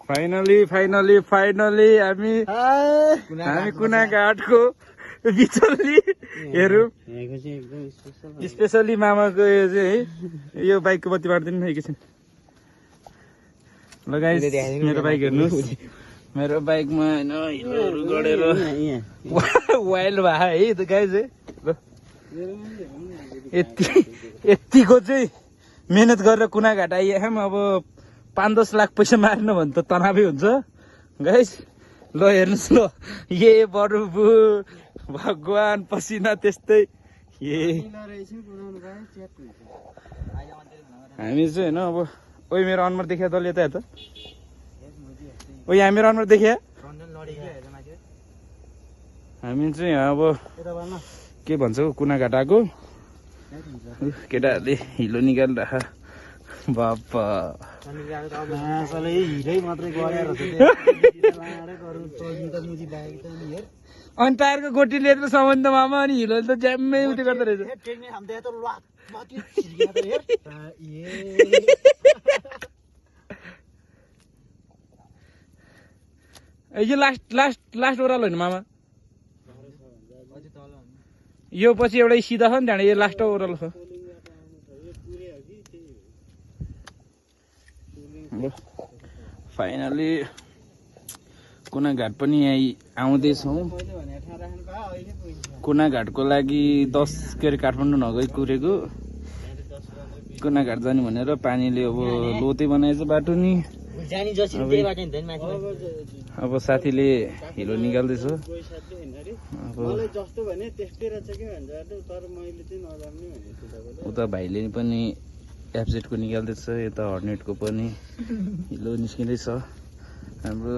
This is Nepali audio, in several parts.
फाइनली हामी कुनाघाटको बिचल्ली हेरौँ। स्पेसली मामाको यो चाहिँ है, यो बाइकको बत्ती बाँडिदिनु न एकैछिन। ल गाइस, मेरो बाइक हेर्नुहोस्। मेरो बाइकमा होइन हिलोहरू गढेर वाइल्ड भयो है त गाइस है। ल यतिको चाहिँ मेहनत गरेर कुनाघाट आइएम। अब 5-10 लाख पैसा मार्नु भने त तनावै हुन्छ गाइस। ल हेर्नुहोस् ल, ये बरुबु भगवान पसिना त्यस्तै। हामी चाहिँ होइन अब ओइ मेरो अनुहार देखिया तल यता यता। ओ यहाँ मेरो अनुहार देखिया। हामी चाहिँ अब के भन्छ कुनाघाट आएको। केटाहरूले हिलो निकालिरह बापा। अनि टायरको गोटी लिएर सामान त मामा, अनि हिलो त ज्याम्मै उठे गर्दो रहेछ। यो लास्ट ओह्रालो होइन मामा, यो पछि एउटा सिधा छ नि त्यहाँबाट, यो लास्ट ओह्रालो छ। फाइनली कुनाघाट पनि यहीँ आउँदैछौँ। कुनाघाटको लागि 10 के अरे काठमाडौँ नगई कुरेको कुनाघाट जाने भनेर पानीले अब लोते बनाएछ बाटो नि। अब साथीले हिलो निकाल्दैछ। उता भाइले पनि एफजेडको निकाल्दैछ, यता हर्नेटको पनि हिलो निस्किँदैछ। हाम्रो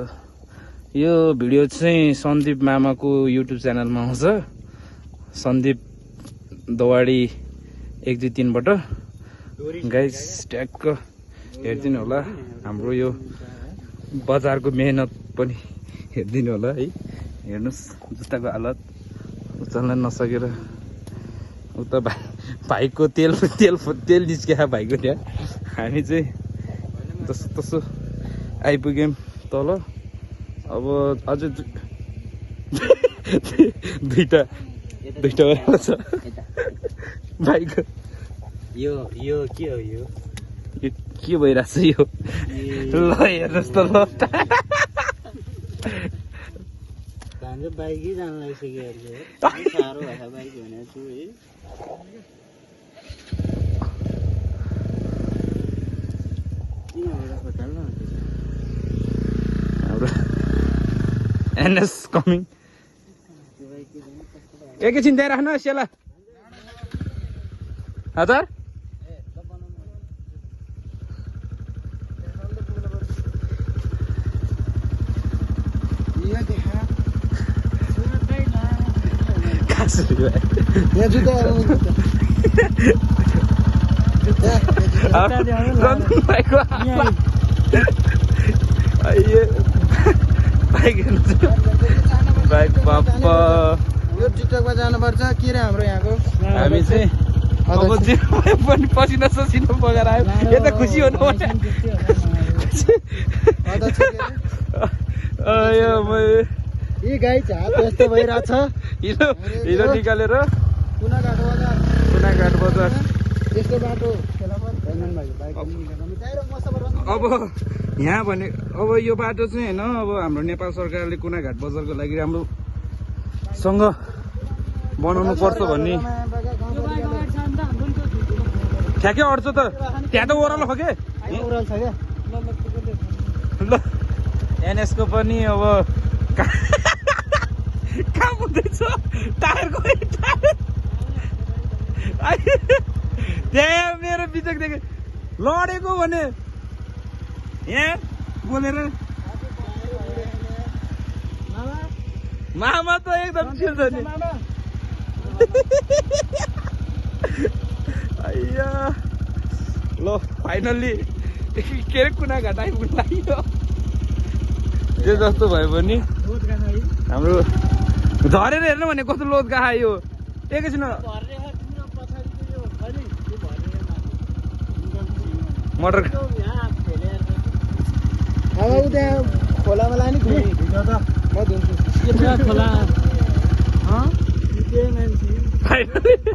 यो भिडियो चाहिँ सन्दीप मामाको युट्युब च्यानलमा आउँछ, सन्दीप दवाडी 1-2-3बाट। गाइस ट्याक्क हेरिदिनु होला। हाम्रो यो बजारको मेहनत पनि हेरिदिनु होला है। हेर्नुहोस् जुत्ताको हालत चल्न नसकेर। उता भाइको तेल निस्किया भाइको त्यहाँ। हामी चाहिँ तसो आइपुग्यौँ तल। अब अझ दुईटा छ भाइको। यो के हो? यो के भइरहेछ यो? ल हेर्नुहोस् त ल, बाइकै जान लागिसक्यो। साह्रो भएछ बाइक भनेको छु है। हाम्रो एनएस कमिङ। एकैछिन त्यहाँ राख्नुहोस् यसलाई हजुर। बाइक बाप्पा यो टिकटकमा जानुपर्छ के रे हाम्रो यहाँको। हामी चाहिँ अब पनि पसिना ससिना बगाएर आयो। यता खुसी हुनु यी गाई हात यस्तो भइरहेछ। हिलो निकालेर कुनाघाट बजार यस्तो बाटो। अब यहाँ भने अब यो बाटो चाहिँ होइन, अब हाम्रो नेपाल सरकारले कुनाघाट बजारको लागि राम्रोसँग बनाउनु पर्छ भन्ने ठ्याक्कै अड्छ त। त्यहाँ त ओह्रालो छ के ल। एनएसको पनि अब काम हुँदैछ टायरको। त्यहाँ मेरो बिचकदेखि लडेको भने यहाँ बोलेर मामा त एकदम चिल्छ नि। अಯ್या ल फाइनल्ली के अरे कुनाघाट आइपुग्नु लाग्यो। जे जस्तो भयो भने हाम्रो झरेर हेर्नु भने कस्तो लोद गएको यो। एकैछिन मटर अब उता खोलामा लाने नि म धुन्छु खोला के मान्छे फाइनली